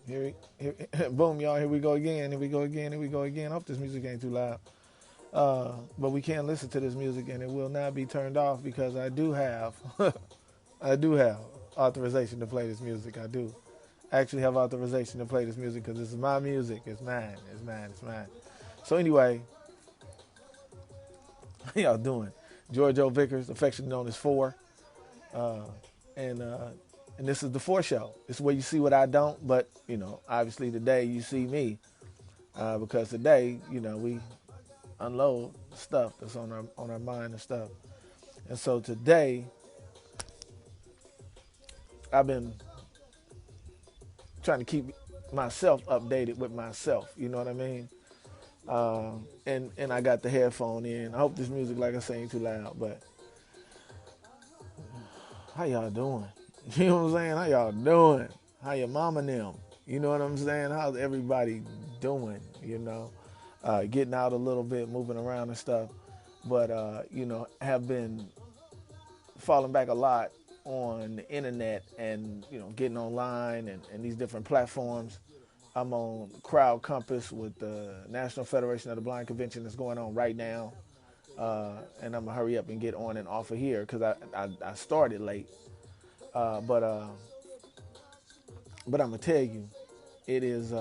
Here, boom, y'all. Here we go again. Here we go again. Here we go again. I hope this music ain't too loud. But we can't listen to this music, and it will not be turned off because I do have, I do have authorization to play this music. I do actually have authorization to play this music because this is my music. It's mine. It's mine. It's mine. So anyway, how y'all doing? George O. Vickers, affectionately known as Four, uh, and uh, and this is the Four Show. It's where you see what I don't, but obviously today you see me because today, we unload stuff that's on our mind and stuff. And so today, I've been trying to keep myself updated with myself. You know what I mean? And I got the headphone in. I hope this music, like I say, ain't too loud. But how y'all doing? You know what I'm saying? How y'all doing? How your mama and them? You know what I'm saying? How's everybody doing? Getting out a little bit, moving around and stuff. But have been falling back a lot on the internet and getting online and these different platforms. I'm on Crowd Compass with the National Federation of the Blind Convention that's going on right now, and I'm gonna hurry up and get on and off of here because I started late, but I'm gonna tell you, it is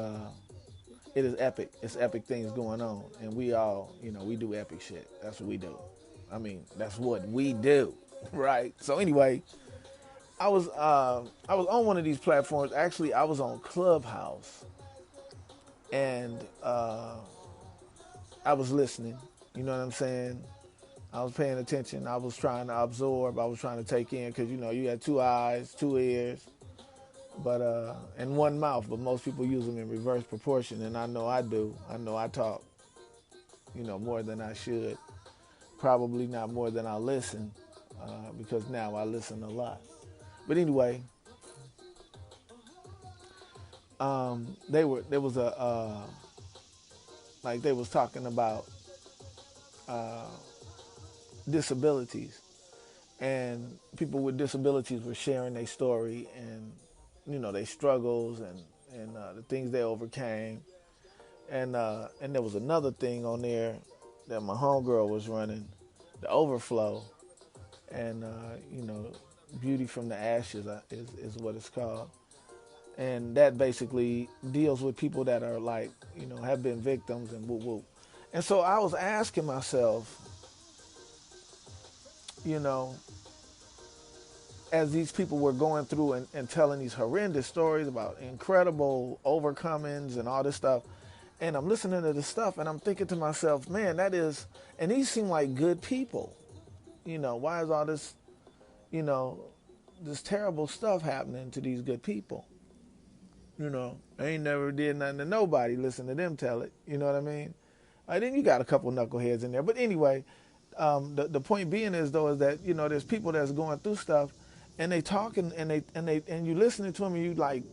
it is epic. It's epic things going on, and we all we do epic shit. That's what we do. I mean, that's what we do, right? So anyway, I was on one of these platforms. Actually, I was on Clubhouse, and I was listening. You know what I'm saying? I was paying attention. I was trying to absorb. I was trying to take in because you had two eyes, two ears, but and one mouth. But most people use them in reverse proportion, and I know I do. I know I talk, more than I should. Probably not more than I listen, because now I listen a lot. But anyway, there was a like they was talking about uh, disabilities, and people with disabilities were sharing their story and their struggles and the things they overcame, and there was another thing on there that my homegirl was running, the overflow, and beauty from the ashes is what it's called, and that basically deals with people that are like have been victims and whoop whoop. And so I was asking myself, you know, as these people were going through and telling these horrendous stories about incredible overcomings and all this stuff, and I'm listening to this stuff and I'm thinking to myself, man, that is, and these seem like good people. Why is all this, you know, this terrible stuff happening to these good people? I ain't never did nothing to nobody. Listen to them tell it. You know what I mean? Then you got a couple knuckleheads in there. But anyway, the point being is though is that there's people that's going through stuff, and they talking and you listening to them and you like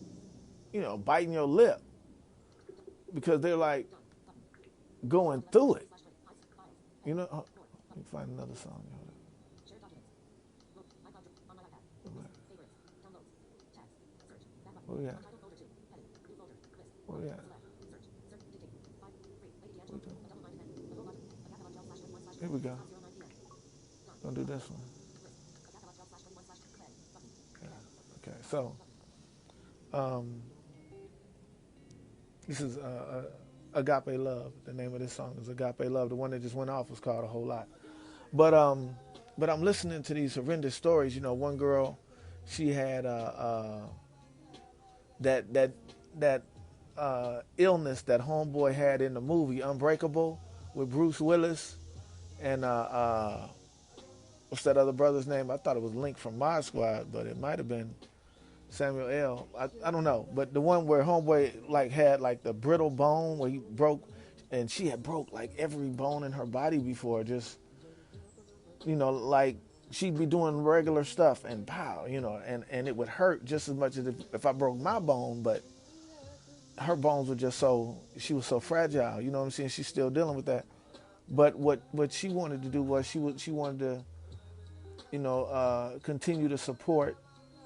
biting your lip because they're like going through it. Let me find another song. Oh yeah, oh yeah. Here we go. Don't do this one. Yeah. Okay, so um, this is Agape Love. The name of this song is Agape Love. The one that just went off was called A Whole Lot. But I'm listening to these horrendous stories. One girl, she had that illness that homeboy had in the movie Unbreakable with Bruce Willis and what's that other brother's name? I thought it was Link from Mod Squad, but it might have been Samuel L. I don't know, but the one where homeboy like had like the brittle bone where he broke, and she had broke like every bone in her body before. Just like she'd be doing regular stuff and pow, and it would hurt just as much as if I broke my bone, but her bones were just she was so fragile. You know what I'm saying? She's still dealing with that. But what she wanted to do was she wanted to continue to support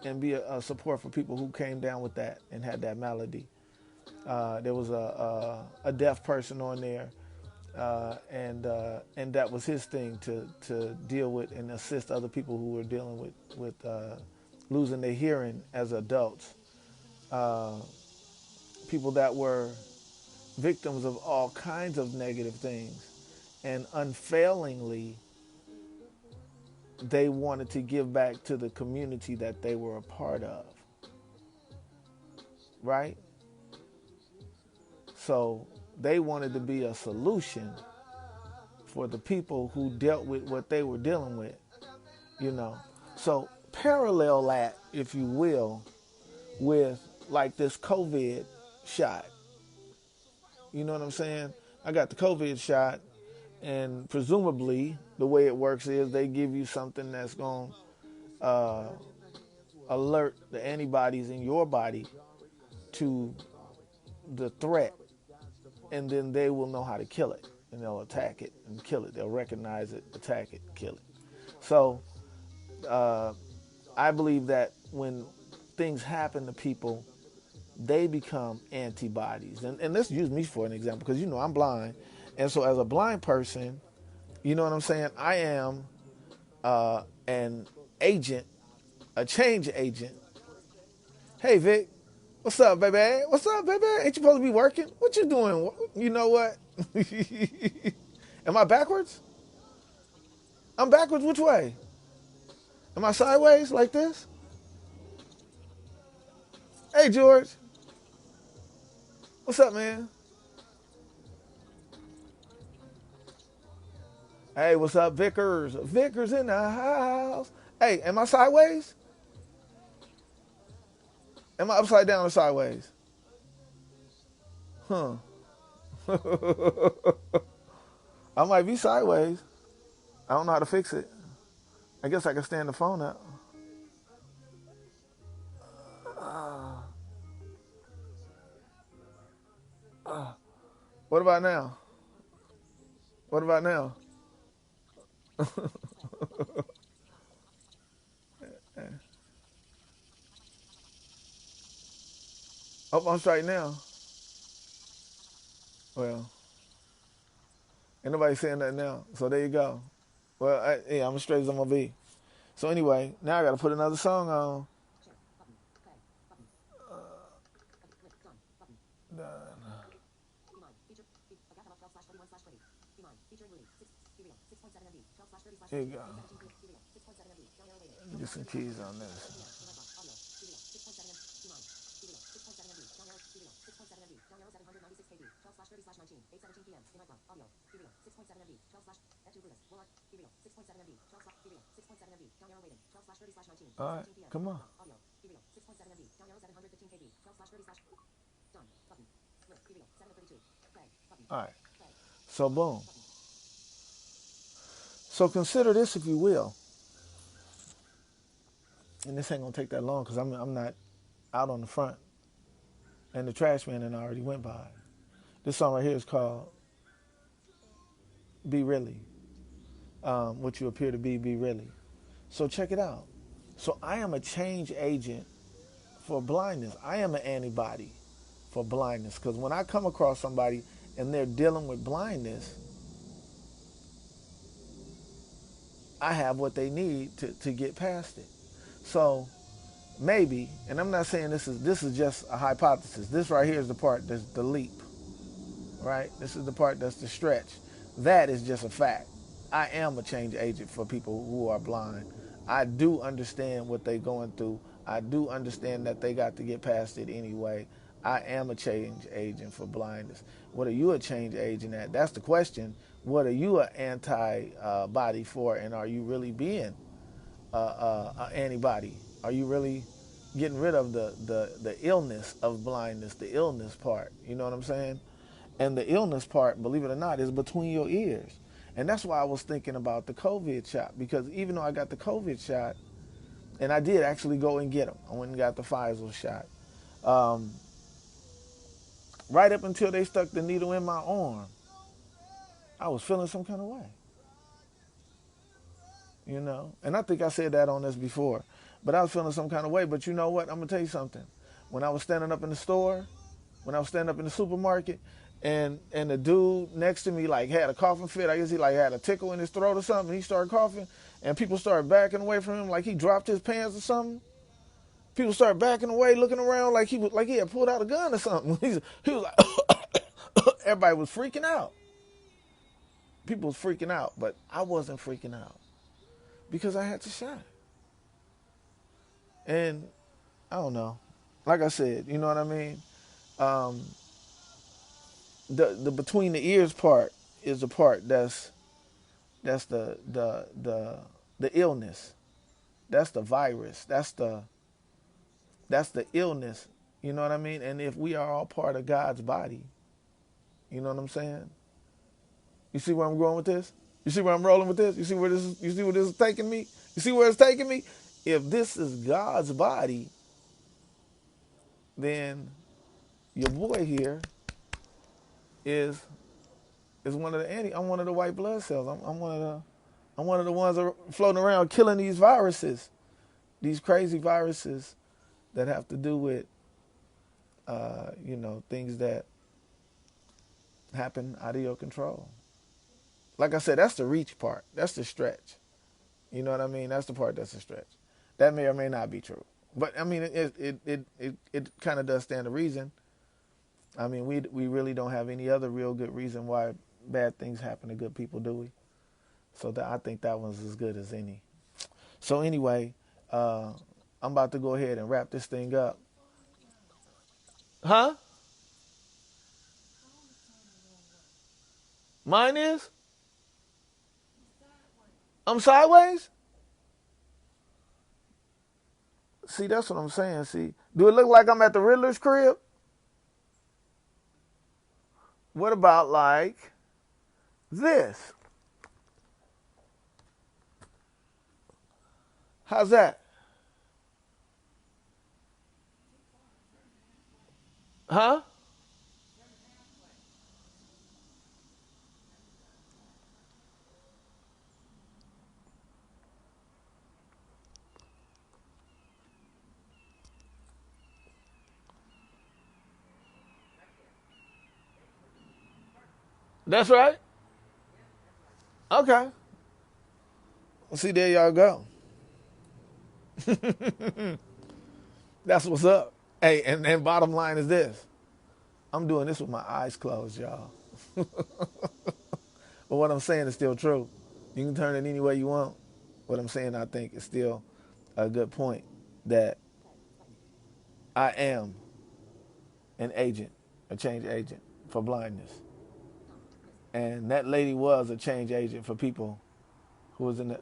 and be a support for people who came down with that and had that malady. There was a deaf person on there, and that was his thing to deal with and assist other people who were dealing with losing their hearing as adults. Uh, People that were victims of all kinds of negative things, and unfailingly, they wanted to give back to the community that they were a part of, right? So they wanted to be a solution for the people who dealt with what they were dealing with, you know. So parallel that, if you will, with like this COVID shot. You know what I'm saying? I got the COVID shot, and presumably the way it works is they give you something that's going to alert the antibodies in your body to the threat, and then they will know how to kill it, and they'll attack it and kill it. They'll recognize it, attack it, kill it. So I believe that when things happen to people, they become antibodies. And let's use me for an example, because you know I'm blind. And so as a blind person, you know what I'm saying? I am an agent, a change agent. Hey, Vic, what's up, baby? What's up, baby? Ain't you supposed to be working? What you doing? You know what? Am I backwards? I'm backwards which way? Am I sideways like this? Hey, George, what's up, man? Hey, what's up, Vickers? Vickers in the house. Hey, am I sideways? Am I upside down or sideways? Huh. I might be sideways. I don't know how to fix it. I guess I can stand the phone up. What about now? What about now? Oh, I'm straight now. Well, ain't nobody saying that now. So there you go. Well, yeah, I'm as straight as I'm gonna be. So anyway, now I gotta put another song on. Here you go. Let me get some keys on this. All right, come on. All right. So boom. So consider this, if you will, and this ain't gonna take that long because I'm not out on the front, and the trash man and I already went by. This song right here is called "Be Really." What you appear to be really. So check it out. So I am a change agent for blindness. I am an antibody for blindness, because when I come across somebody and they're dealing with blindness, I have what they need to get past it. So maybe, and I'm not saying this is just a hypothesis. This right here is the part that's the leap, right? This is the part that's the stretch. That is just a fact. I am a change agent for people who are blind. I do understand what they're going through. I do understand that they got to get past it anyway. I am a change agent for blindness. What are you a change agent at? That's the question. What are you an antibody for, and are you really being an antibody? Are you really getting rid of the illness of blindness, the illness part? You know what I'm saying? And the illness part, believe it or not, is between your ears. And that's why I was thinking about the COVID shot, because even though I got the COVID shot, and I did actually go and get them, I went and got the Pfizer shot. Right up until they stuck the needle in my arm, I was feeling some kind of way, you know? And I think I said that on this before, but I was feeling some kind of way. But you know what? I'm going to tell you something. When I was standing up in the store when I was standing up in the supermarket, and the dude next to me like had a coughing fit. I guess he like had a tickle in his throat or something. He started coughing, and people started backing away from him like he dropped his pants or something. People started backing away, looking around like he had pulled out a gun or something. He was like, everybody was freaking out. People was freaking out, but I wasn't freaking out because I had to shine. And I don't know. Like I said, you know what I mean? The between the ears part is the part that's the illness. That's the virus. That's the illness. You know what I mean? And if we are all part of God's body, you know what I'm saying? You see where I'm going with this? You see where I'm rolling with this? You see where this is taking me? You see where it's taking me? If this is God's body, then your boy here is one of the I'm one of the white blood cells. I'm one of the ones that are floating around killing these viruses, these crazy viruses that have to do with things that happen out of your control. Like I said, that's the reach part. That's the stretch. You know what I mean? That's the part that's a stretch. That may or may not be true. But I mean, it kind of does stand to reason. I mean, we really don't have any other real good reason why bad things happen to good people, do we? So I think that one's as good as any. So anyway, I'm about to go ahead and wrap this thing up. Huh? Mine is? I'm sideways? See, that's what I'm saying. See, do it look like I'm at the Riddler's crib? What about like this? How's that? Huh? That's right. Okay. See, there y'all go. That's what's up. Hey, and bottom line is this. I'm doing this with my eyes closed, y'all. But what I'm saying is still true. You can turn it any way you want. What I'm saying, I think, is still a good point that I am an agent, a change agent for blindness. And that lady was a change agent for people who was in the... I'm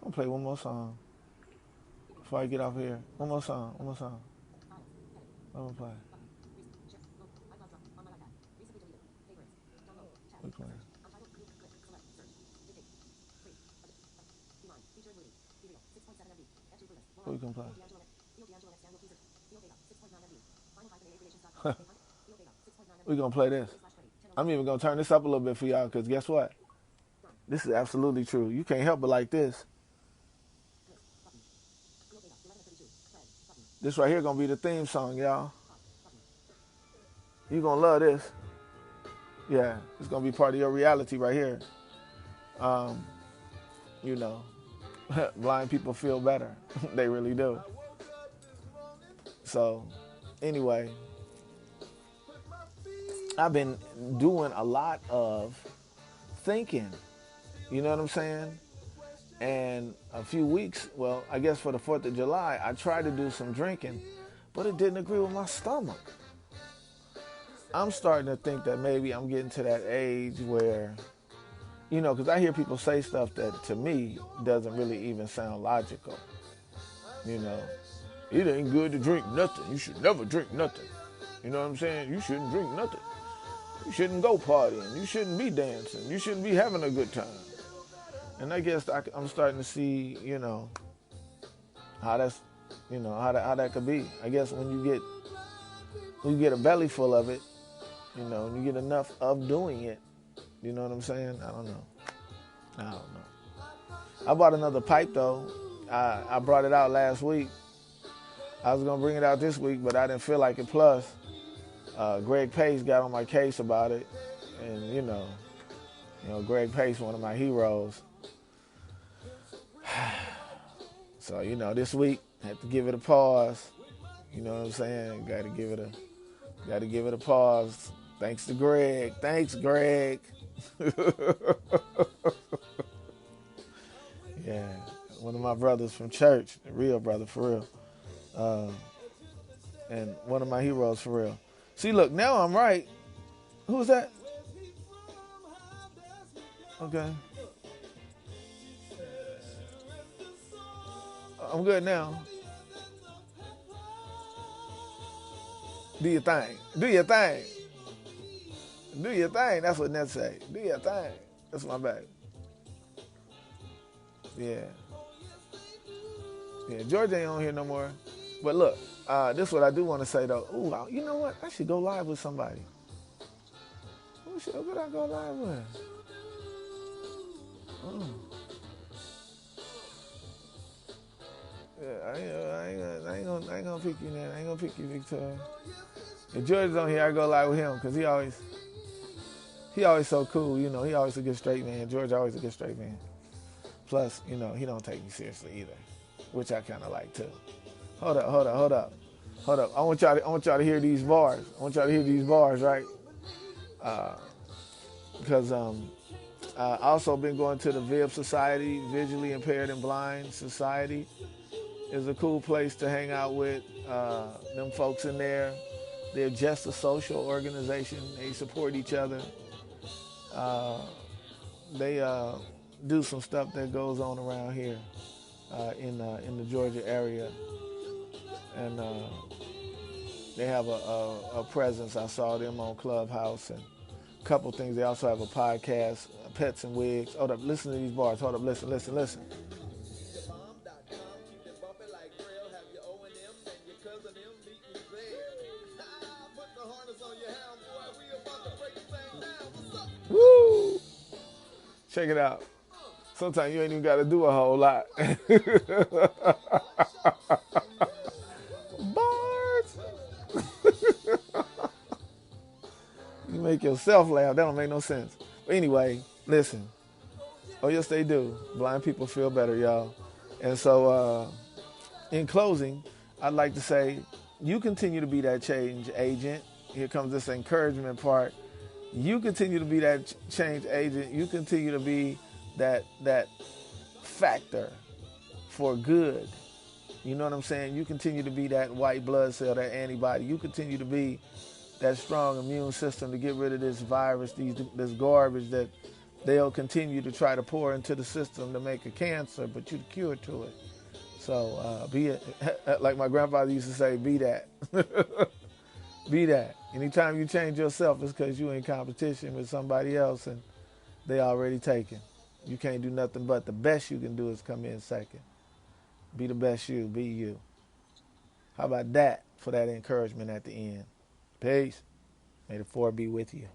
going to play one more song before I get off here. One more song. I'm going to play. We playing. What we gonna play? We're going to play this. I'm even going to turn this up a little bit for y'all because guess what? This is absolutely true. You can't help but like this. This right here going to be the theme song, y'all. You're going to love this. Yeah, it's going to be part of your reality right here. You know, blind people feel better. They really do. So, anyway, I've been doing a lot of thinking. You know what I'm saying? And a few weeks, well, I guess for the 4th of July, I tried to do some drinking, but it didn't agree with my stomach. I'm starting to think that maybe I'm getting to that age where, you know, because I hear people say stuff that to me doesn't really even sound logical. You know, it ain't good to drink nothing. You should never drink nothing. You know what I'm saying? You shouldn't drink nothing. You shouldn't go partying. You shouldn't be dancing. You shouldn't be having a good time. And I guess I'm starting to see, you know, how that's, you know, how that could be. I guess when you get a belly full of it, you know, and you get enough of doing it, you know what I'm saying? I don't know. I bought another pipe though. I brought it out last week. I was gonna bring it out this week, but I didn't feel like it. Plus, Greg Pace got on my case about it, and Greg Pace, one of my heroes. So this week had to give it a pause. You know what I'm saying? Got to give it a pause. Thanks to Greg. Thanks, Greg. Yeah, one of my brothers from church, a real brother for real, and one of my heroes for real. See, look, now I'm right. Who was that? Okay. I'm good now. Do your thing. Do your thing. Do your thing. That's what Ned say. Do your thing. That's my baby. Yeah. Yeah, George ain't on here no more. But look, this is what I do want to say though. Ooh, you know what? I should go live with somebody. Who could I go live with? Oh. Yeah, I ain't gonna pick you, man. I ain't gonna pick you, Victoria. If George is on here, I go live with him because he always so cool. He always a good straight man. George always a good straight man. Plus, he don't take me seriously either, which I kind of like too. Hold up. I want y'all to hear these bars. Right? Because I also been going to the VIB Society, Visually Impaired and Blind Society. Is a cool place to hang out with them folks in there. They're just a social organization. They support each other. They do some stuff that goes on around here in the Georgia area, and they have a presence. I saw them on Clubhouse and a couple things. They also have a podcast, Pets and Wigs. Hold up, listen to these bars. Hold up, listen. Woo! Check it out. Sometimes you ain't even got to do a whole lot. Bars. You make yourself laugh. That don't make no sense. But anyway, listen. Oh, yes, they do. Blind people feel better, y'all. And so, in closing, I'd like to say, you continue to be that change agent. Here comes this encouragement part. You continue to be that change agent. You continue to be that factor for good. You know what I'm saying? You continue to be that white blood cell, that antibody. You continue to be that strong immune system to get rid of this virus, this garbage that they'll continue to try to pour into the system to make a cancer, but you're the cure to it. So be it, like my grandfather used to say, be that. Be that. Anytime you change yourself, it's because you're in competition with somebody else and they already taken. You can't do nothing but the best you can do is come in second. Be the best you, be you. How about that for that encouragement at the end? Peace. May the 4 be with you.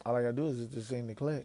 All I gotta do is just sing the click.